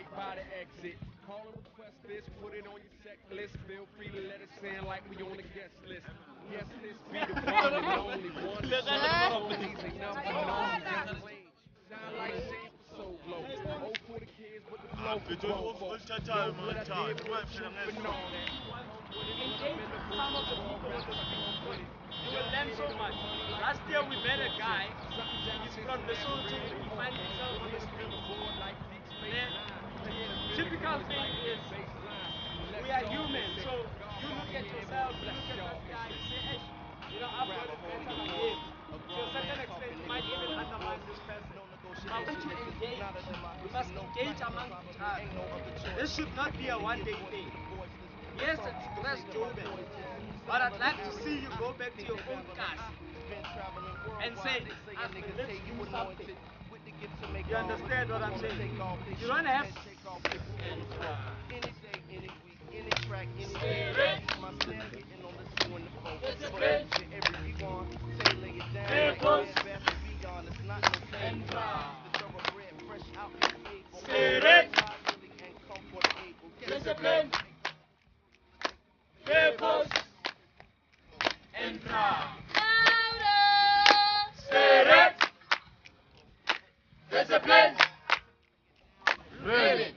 right by the exit. Call and request this, put it on your checklist. Feel free to let us in like we on the guest list. Guest list be the one and only one. These ain't nothing known. Shine like shade for so glow. Oh, for the kids, but the flow for grown folks. Know what I did with the truth and all that. Come with it when I'm in the booth with raw rappers, come with it. You will learn so much. Last year we met a guy, he's from Lesotho, he finds himself on the street. The typical thing is, we are human, so you look at yourself, you look at that guy, you say, hey, I've got it better than him. To a certain extent, you might even undermine this person. But when to engage, we must engage among each other. This should not be a one-day thing. Yes, it's dress Jozi, but I'd like to see you go back to your own class and say, let's do something. You understand what I'm saying? You don't have discipline, purpose, and pride. Spirit, discipline, ready.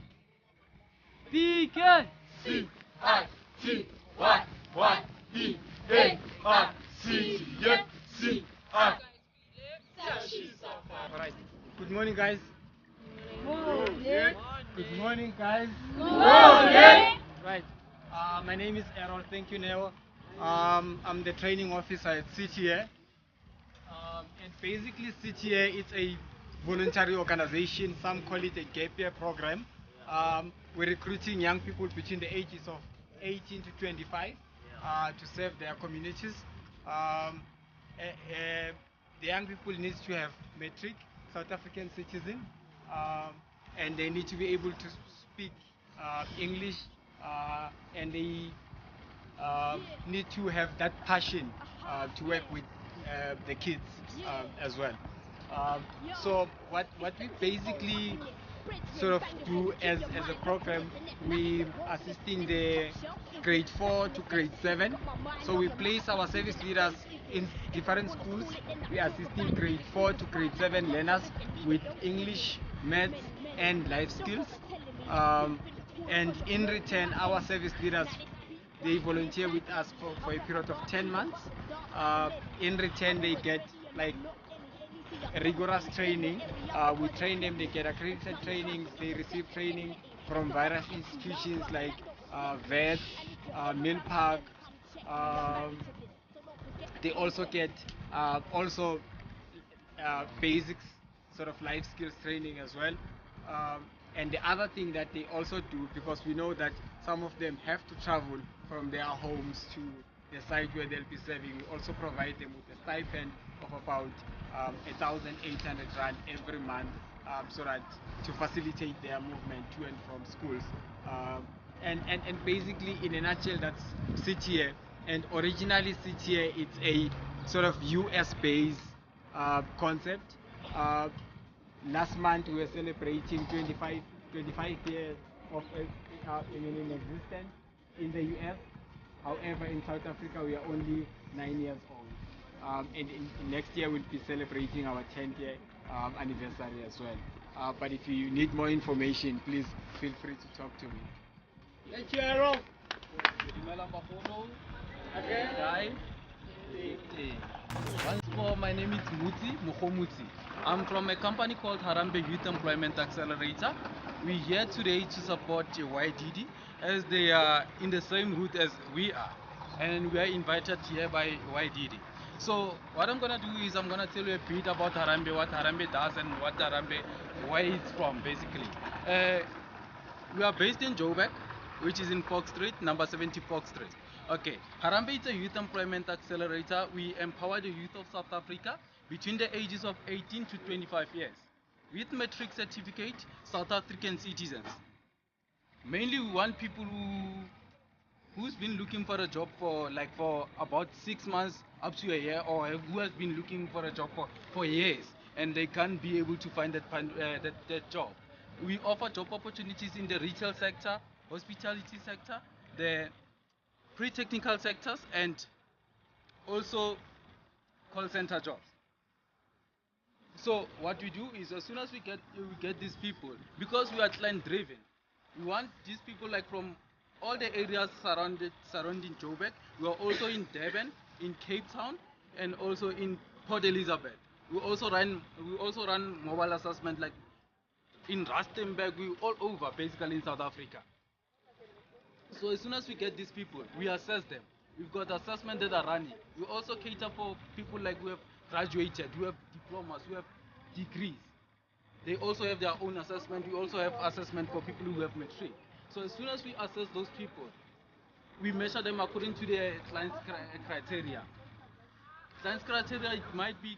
Begin. C-I-T-Y-Y-D-A-R-C-A-C-I. Alright. Good morning, guys. Good morning, guys. Right. My name is Errol. Thank you, Neo. I'm the training officer at CTA. And basically, CTA is a voluntary organization. Some call it a gap year program. We're recruiting young people between the ages of 18 to 25 to serve their communities. The young people need to have matric, South African citizen, and they need to be able to speak English, and they need to have that passion to work with the kids as well. So what we basically sort of do as a program, we assisting the grade 4 to grade 7. So we place our service leaders in different schools. We are assisting grade 4 to grade 7 learners with English, maths, and life skills. And in return, our service leaders, they volunteer with us for a period of 10 months. In return, they get like rigorous training. We train them, they get accredited trainings, they receive training from various institutions like VET, Mill Park. They also get basics, sort of life skills training as well. And the other thing that they also do, because we know that some of them have to travel from their homes to the site where they'll be serving, we also provide them with a stipend of about 1,800 rand every month, so that to facilitate their movement to and from schools. And basically, in a nutshell, that's CTA. And originally, CTA it's a sort of US based concept. Last month we were celebrating 25 years of in existence in the US. However, in South Africa we are only 9 years old. And next year we'll be celebrating our 10th year anniversary as well. But if you need more information, please feel free to talk to me. Thank you, Errol. Again? Once more, my name is Muti. I'm from a company called Harambee Youth Employment Accelerator. We're here today to support YDIDI as they are in the same route as we are. And we are invited here by YDIDI. So what I'm going to do is I'm going to tell you a bit about Harambee, what Harambee does and what Harambee, where it's from basically. We are based in Joburg, which is in Park Street, number 70 Park Street. Okay, Harambee is a youth employment accelerator. We empower the youth of South Africa between the ages of 18 to 25 years with matric certificate South African citizens. Mainly we want people who's been looking for a job for about 6 months up to a year, or who has been looking for a job for years and they can't be able to find that job. We offer job opportunities in the retail sector, hospitality sector, the pre-technical sectors, and also call center jobs. So what we do is, as soon as we get these people, because we are client driven, we want these people like from all the areas surrounding Joburg. We are also in Durban, in Cape Town, and also in Port Elizabeth. We also run mobile assessment like in Rustenburg. We all over basically in South Africa. So as soon as we get these people, we assess them. We've got assessment that are running. We also cater for people like who have graduated, who have diplomas, who have degrees. They also have their own assessment. We also have assessment for people who have matric. So as soon as we assess those people, we measure them according to their client's criteria. Client's criteria, it might be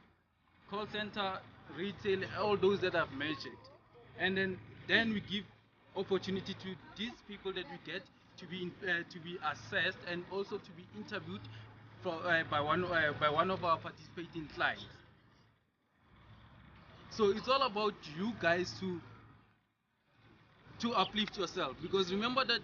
call center, retail, all those that I've mentioned. And then we give opportunity to these people that we get to be assessed and also to be interviewed by one of our participating clients. So it's all about you guys to uplift yourself, because remember that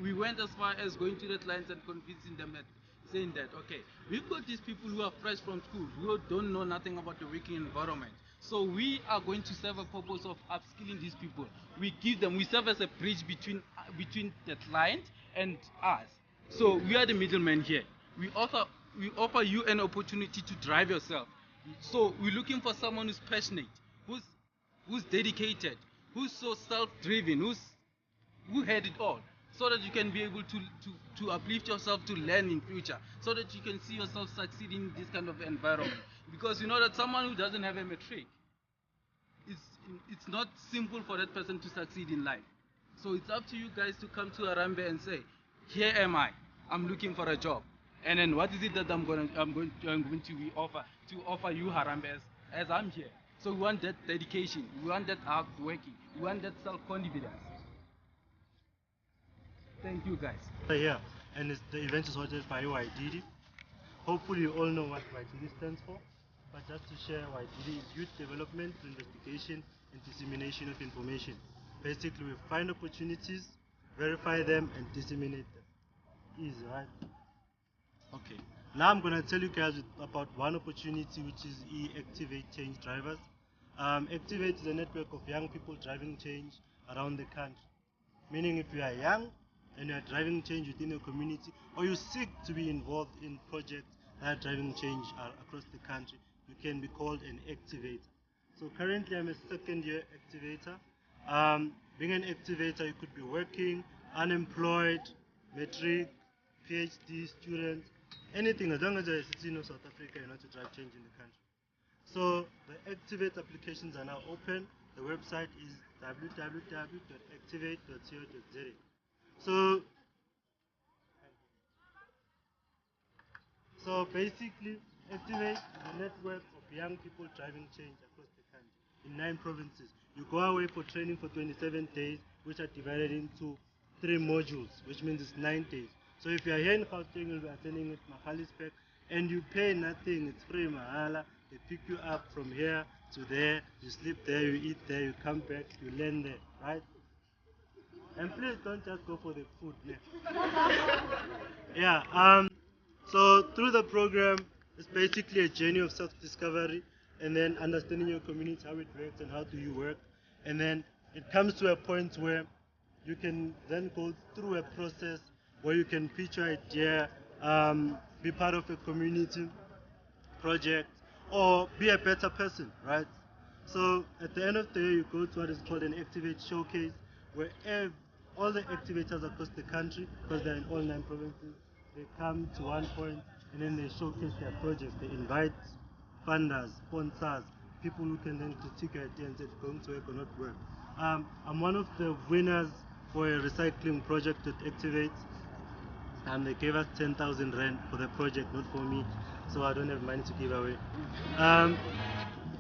we went as far as going to the clients and convincing them that, saying that, okay, we've got these people who are fresh from school, who don't know nothing about the working environment. So we are going to serve a purpose of upskilling these people. We serve as a bridge between the client and us. So we are the middlemen here. We offer you an opportunity to drive yourself. So we're looking for someone who's passionate, who's dedicated, who's so self-driven, who had it all, so that you can be able to uplift yourself to learn in future, so that you can see yourself succeeding in this kind of environment. Because you know that someone who doesn't have a matric, it's not simple for that person to succeed in life. So it's up to you guys to come to Harambee and say, here am I, I'm looking for a job. And then what is it that I'm going to offer you, Harambee, as I'm here. So we want that dedication, we want that hard working, we want that self-confidence. Thank you guys. Yeah, and the event is hosted by YDIDI. Hopefully you all know what YDIDI stands for, but just to share, YDIDI is Youth Development, Investigation and Dissemination of Information. Basically, we find opportunities, verify them and disseminate them. Easy, right? Okay. Now I'm going to tell you guys about one opportunity, which is Activate Change Drivers. Activate is a network of young people driving change around the country. Meaning if you are young and you are driving change within your community, or you seek to be involved in projects that are driving change across the country, you can be called an activator. So currently I'm a second year activator. Being an activator, you could be working, unemployed, matric, PhD student, anything, as long as you're a citizen of South Africa, you know, to drive change in the country. So the Activate applications are now open. The website is www.activate.co.za. So basically, Activate is a network of young people driving change across the country in 9 provinces. You go away for training for 27 days, which are divided into 3 modules, which means it's 9 days. So if you are here in Gauteng, you'll be attending at Mahalisburg, and you pay nothing, it's free mahala. They pick you up from here to there, you sleep there, you eat there, you come back, you learn there, right? And please don't just go for the food. Yeah, so through the program, it's basically a journey of self-discovery and then understanding your community, how it works and how do you work. And then it comes to a point where you can then go through a process where you can pitch your idea, be part of a community project, or be a better person, right? So at the end of the day, you go to what is called an Activate Showcase, where all the activators across the country, because they're in all 9 provinces, they come to one point and then they showcase their projects. They invite funders, sponsors, people who can then critique your idea and say it's going to work or not work. I'm one of the winners for a recycling project at Activate. They gave us 10,000 rand for the project, not for me, so I don't have money to give away.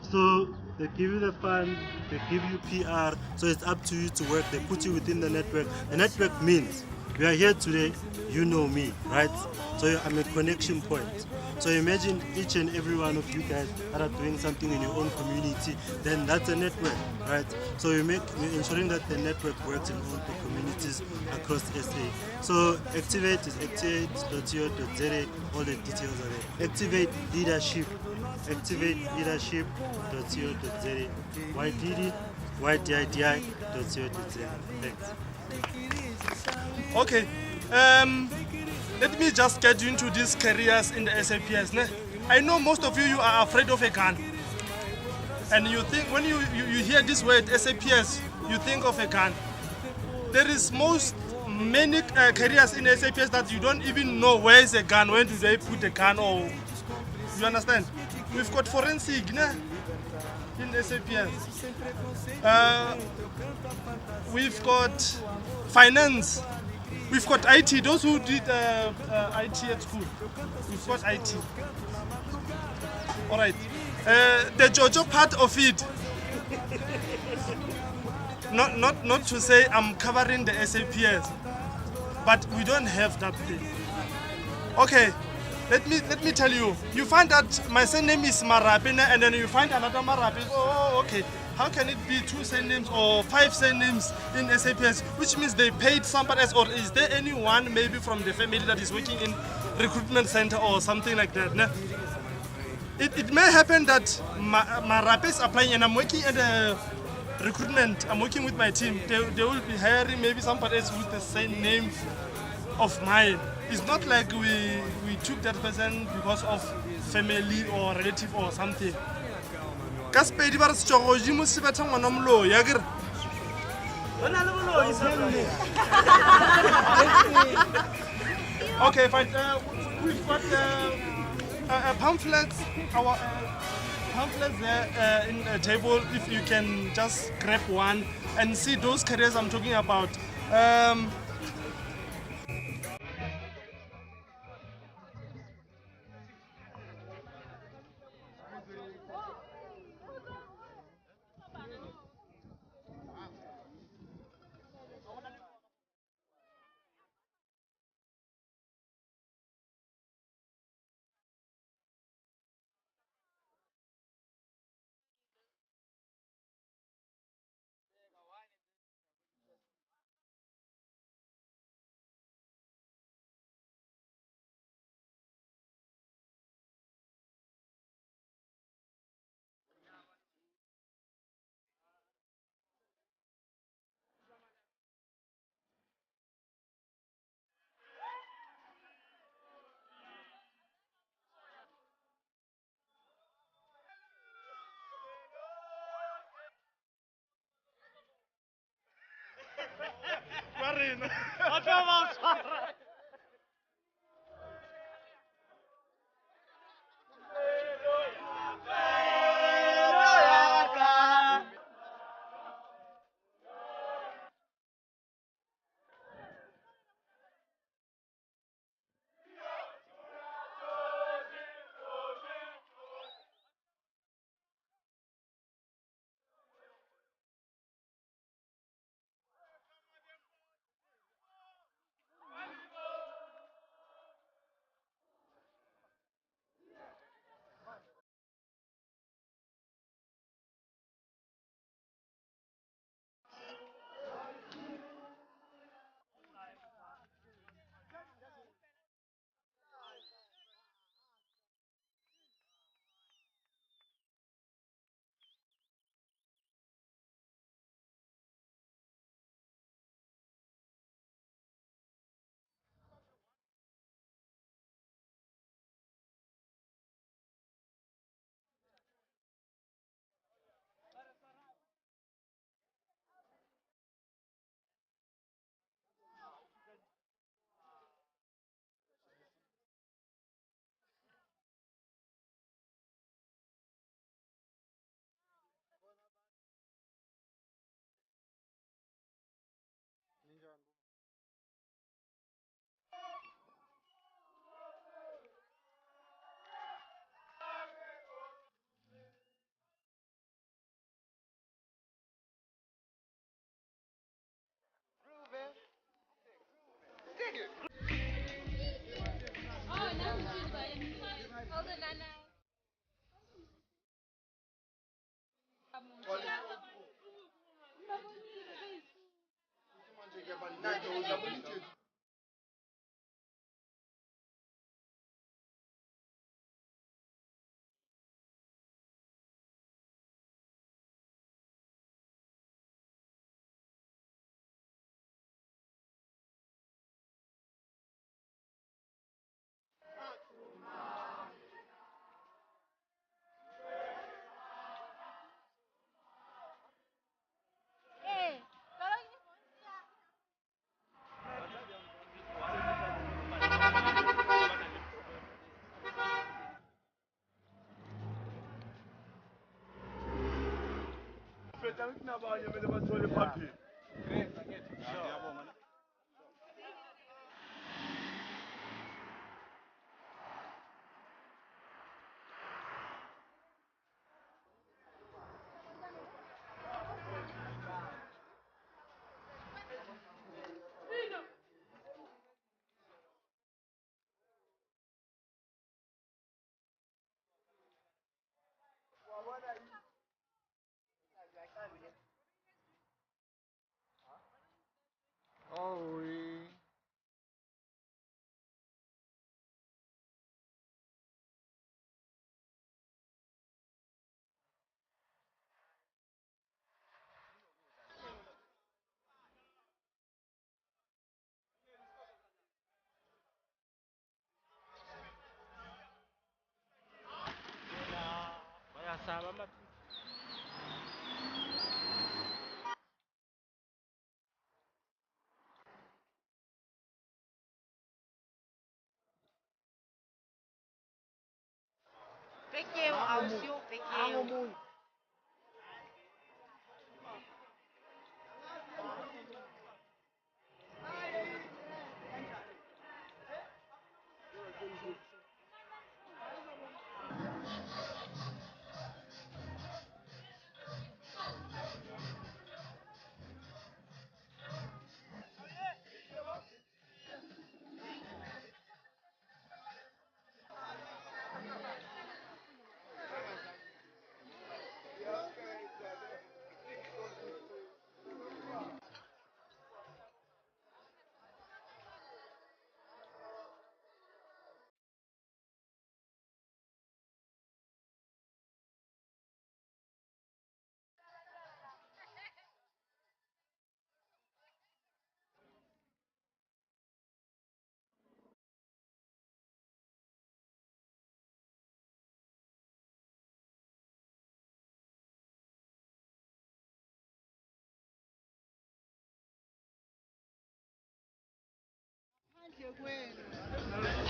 So they give you the funds, they give you PR, so it's up to you to work. They put you within the network. The network means We are here today, you know me, right? So I'm a connection point. So imagine each and every one of you guys that are doing something in your own community, then that's a network, right? So we're ensuring that the network works in all the communities across SA. So Activate is activate.co.za, all the details are there. Activate Leadership, activate-leadership.co.za, YDIDI, YDIDI.co.za. Thanks. Okay, let me just get you into these careers in the SAPS. Ne? I know most of you are afraid of a gun. And you think, when you hear this word SAPS, you think of a gun. There is many careers in SAPS that you don't even know where is a gun, when do they put a gun, or you understand? We've got forensic ne? In SAPS. We've got finance. We've got IT, those who did IT at school. We've got IT. All right. The JoJo part of it, not to say I'm covering the SAPS, but we don't have that thing. Okay, let me tell you. You find that my surname is Marapina, and then you find another Marapi. Oh, okay. How can it be 2 surnames or 5 surnames in SAPS, which means they paid somebody else, or is there anyone maybe from the family that is working in recruitment center or something like that? No? It may happen that Marape is applying and I'm working at the recruitment, I'm working with my team. They will be hiring maybe somebody else with the same name of mine. It's not like we took that person because of family or relative or something. Okay, fine. We've got pamphlets, our pamphlets there in a table. If you can just grab one and see those careers I'm talking about.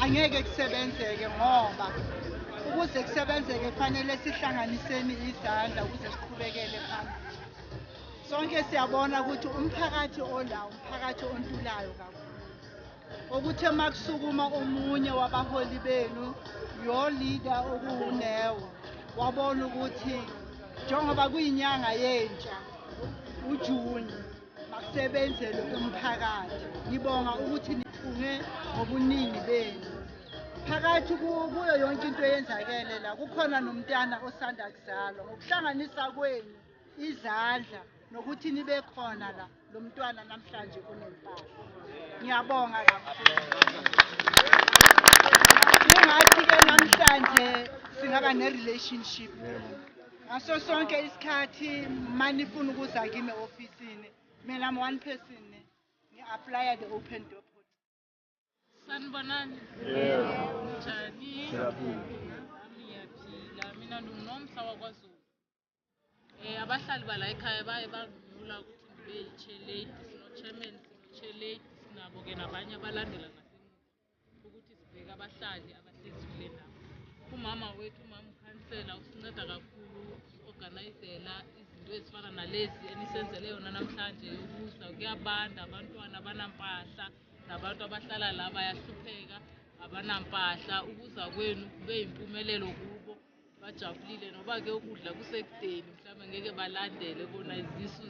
Angeke kusebenzeke ngoba ukuze kusebenzeke kufanele sihlanganiseni izandla ukuze siqhubekele phambili. Sonke siyabona ukuthi umphakathi olawo umphakathi ontulayo kakhulu. Ukuthi makusukuma omunye wabaholi benu, your leader okuwuNewo, wabona ukuthi njengoba kuyinyanga yentsha uJuni makusebenzele umphakathi. Ngibonga ukuthi nifunge ngobuningi benu. Phakathi kuyo yonke into eyenzakele la kukhona nomntana osanda kuzalwa. Ngokuhlanganisa kwenu izandla nokuthi nibe khona la lo mntwana namhlanje unempahla. Ngiyabonga kakhulu. Ingathi-ke namhlanje singaba ne-relationship. Ngaso sonke isikhathi manifuna ukuza kimi ofisini mina I'm one person ngi-apply the open door policy. Sanibonani. Njani? Ngiyaphila. Mina nginomhla wakwaZulu. Abahlali bala ekhaya baye bangivula ukuthi ngibe yi-chairlady, sino-chairman, sino-chairlady, sinabo-ke nabanye abalandela ngasemuva ukuthi sibheke abahlali abahlezi kule ndawo. Umama wethu, umama ukhansela usinceda kakhulu usi-organizela izinto ezifana nalezi enisenzele yona namhlanje ukudla kuyabanda, abantwana abanampahla nabantu abahlala la bayahlupheka abanampahla. Ukuza kwenu kube yimpumelelo kubo, bajabulile noba-ke ukudla kusekudeni mhlawumbe ngeke balandele bona izisu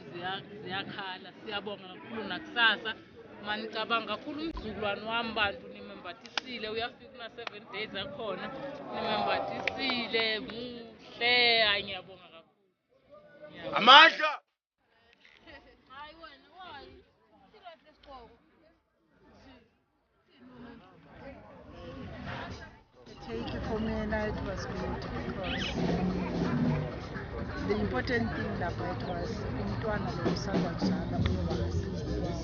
ziyakhala. Siyabonga kakhulu nakusasa manicabanga kakhulu umzukulwane wami bantu nimembathisile, uyafika una-7 days akhona nimembathisile muhle. Hayi ngiyabonga kakhulu. Amandla. Hayi wena, why? For me, it was good because the important thing about it was umntwana lo usanda kuzala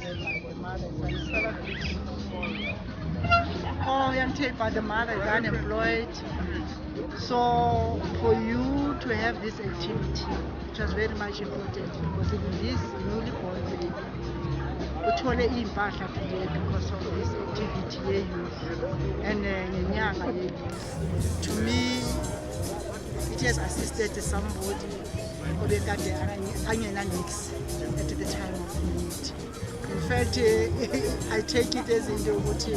whereby the mother is unemployed. Oh, but the mother is unemployed. So for you to have this activity, it was very much important because in this newly born baby, uthole iy'mpahla today because of this activity ye-youth and ngenyanga ye-youth. To me, it has assisted somebody obekade angenanix at the time of need. In fact, I take it as into ukuthi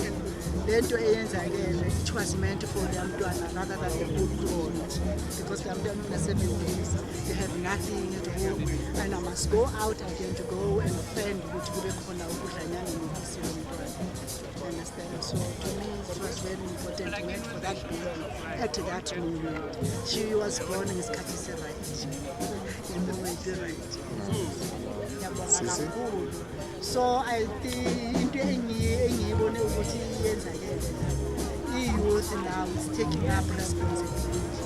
lento eyenzakele, it was meant for the mntwana rather than the whole world, because the mntwana una 7 days, you have nothing at home, and I must go out again to go and fend ukuthi kube khona ukudlanyana nobisi lomntwana. Understand? So to me, it was very important meant for that baby at that moment. She was born ngesikhathi se-right. So I think into engiyibone ukuthi iyenzakele, i-youth now is taking up responsibility.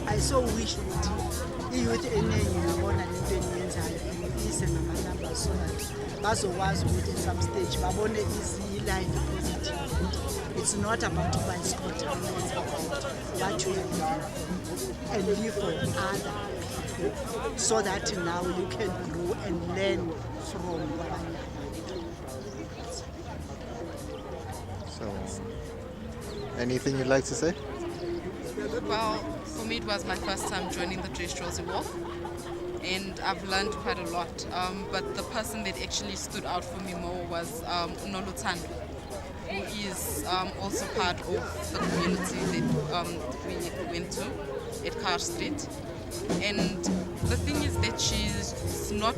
I so wish ukuthi i-youth eningi ngabona lento engiyenzayo ise nama-numbers so that bazokwazi ukuthi at some stage babone life positive. It's not about buy sport, it's about what you have and live for other people, so that now you can grow and learn from one. So, anything you'd like to say? Well, for me it was my first time joining the Dress Jozi Walk, and I've learned quite a lot. But the person that actually stood out for me more was Nolotando, who is also part of the community that we went to at Car Street. And the thing is that she's not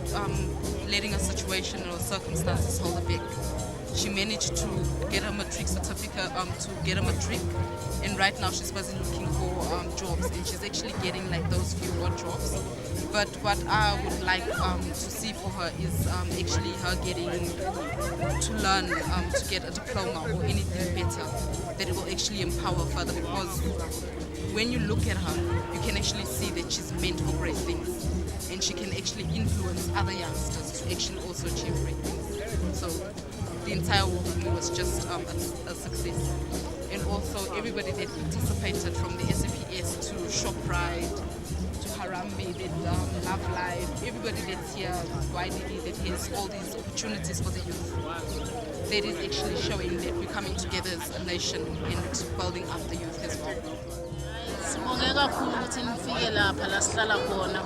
letting a situation or circumstances hold her back. She managed to get a matric certificate, to get a matric, and right now she's busy looking for jobs, and she's actually getting like those few odd jobs. But what I would like to see for her is actually her getting to learn to get a diploma or anything better that will actually empower further, because when you look at her, you can actually see that she's meant for great things, and she can actually influence other youngsters to actually also achieve great things. So the entire walk for me was just a success. And also everybody that participated, from the SAPS to ShopRite to Harambe, that Love Life, everybody that's here, YDIDI, that has all these opportunities for the youth, that is actually showing that we're coming together as a nation and building up the youth as well. Sibonge kakhulu ukuthi nifike lapha la sihlala khona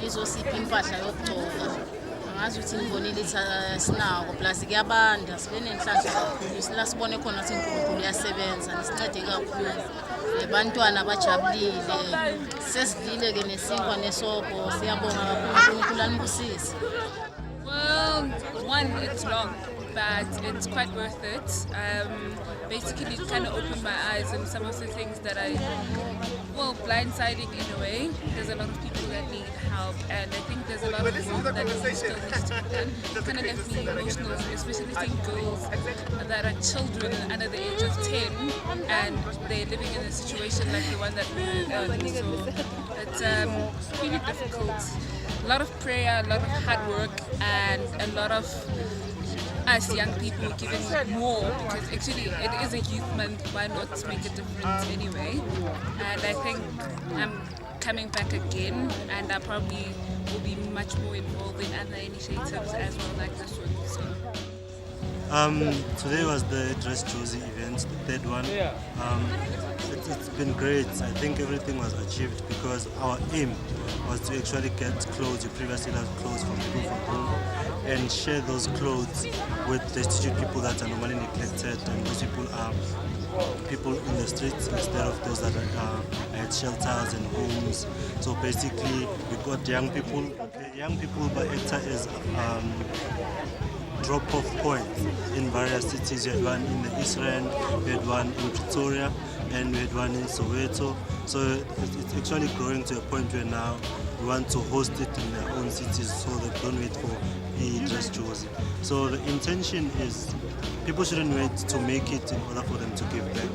izosipha impahla yokugcoka. Ngazi ukuthi nibonile sinako plus kuyabanda sibe nenhlanhla kakhulu la sibone khona ukuthi uNkulunkulu uyasebenza nisincede kakhulu. Lebantwana bajabulile sesidlile ke nesinkwa nesobho siyabonga kakhulu uNkulunkulu anibusise. Well, one, it's long, but it's quite worth it. Basically, it kind of opened my eyes on some of the things that blindsiding in a way. There's a lot of people that need help, and I think there's a lot of work that still needs to be done. It kind of left me emotional, especially seeing girls that are children under the age of 10, and they're living in a situation like the one that we're in. So it's really difficult. A lot of prayer, a lot of hard work, and a lot of us young people giving more, because actually it is a youth month, why not make a difference anyway? And I think I'm coming back again, and I probably will be much more involved in other initiatives as well, like this one. So. Today was the Dress Jozi event, the third one. It's been great. I think everything was achieved because our aim was to actually get clothes. You previously had clothes from people from home, and share those clothes with destitute people that are normally neglected, and those people are people in the streets instead of those that are at shelters and homes. So basically, we got young people. The young people by actor is drop-off points in various cities. We had one in the East Rand, we had one in Pretoria, and we had one in Soweto. So it's actually growing to a point where now we want to host it in their own cities, so they don't wait for a Dress Jozi. So the intention is people shouldn't wait to make it in order for them to give back.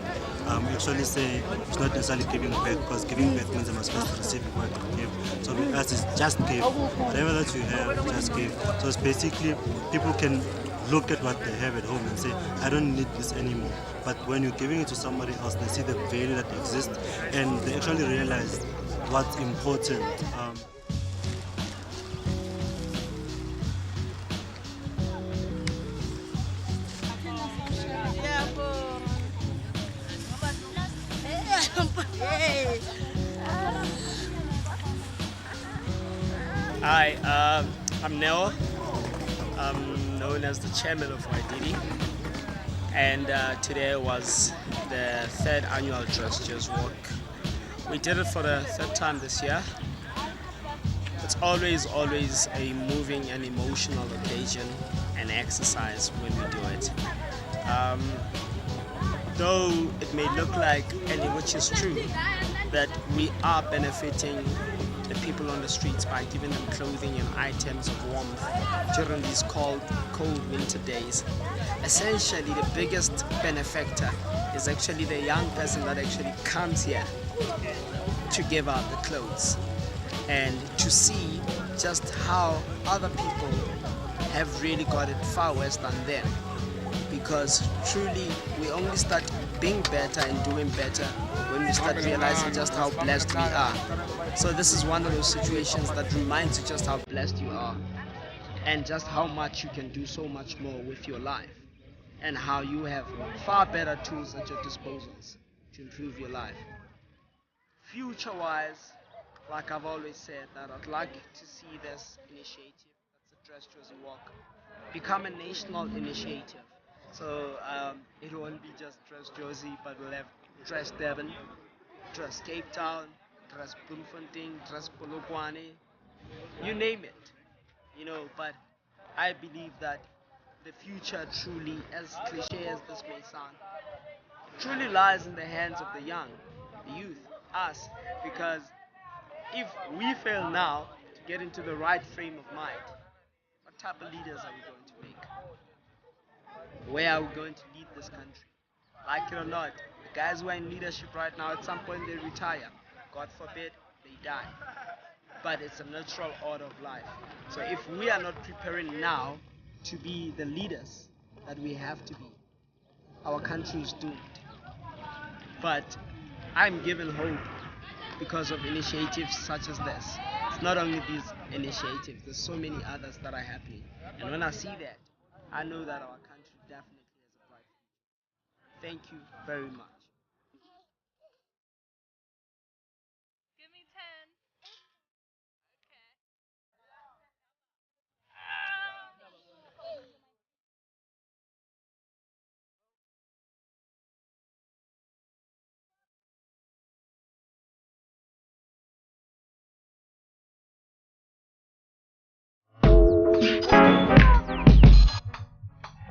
we actually say it's not necessarily giving birth, because giving birth means I must first receive before I can give. So with us, it's just give. Whatever that you have, just give. So it's basically people can look at what they have at home and say, I don't need this anymore. But when you're giving it to somebody else, they see the value that exists and they actually realize what's important. Hi, I'm Neo. I'm known as the chairman of YDIDI, and today was the third annual Dress Jozi Walk. We did it for the third time this year. It's always a moving and emotional occasion and exercise when we do it. Though it may look like, and which is true, that we are benefiting the people on the streets by giving them clothing and items of warmth during these cold winter days. Essentially, the biggest benefactor is actually the young person that actually comes here to give out the clothes and to see just how other people have really got it far worse than them. Because truly, we only start being better and doing better when we start realizing just how blessed we are. So this is one of those situations that reminds you just how blessed you are and just how much you can do so much more with your life and how you have far better tools at your disposals to improve your life. Future-wise, like I've always said, that I'd like to see this initiative, that's the Dress Jozi Walk, become a national initiative. So it won't be just Dress Jozi, but we'll have Dress Durban, Dress Cape Town, Dress Bloemfontein, Dress Polokwane, you name it, but I believe that the future truly, as cliche as this may sound, truly lies in the hands of the young, the youth, us, because if we fail now to get into the right frame of mind, what type of leaders are we going to make? Where are we going to lead this country? Like it or not, the guys who are in leadership right now, at some point they retire. God forbid, they die. But it's a natural order of life. So if we are not preparing now to be the leaders that we have to be, our country is doomed. But I'm given hope because of initiatives such as this. It's not only these initiatives, there's so many others that are happening. And when I see that, I know that our country definitely has a bright future. Thank you very much. Give me 10.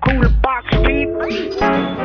Cool box, beat.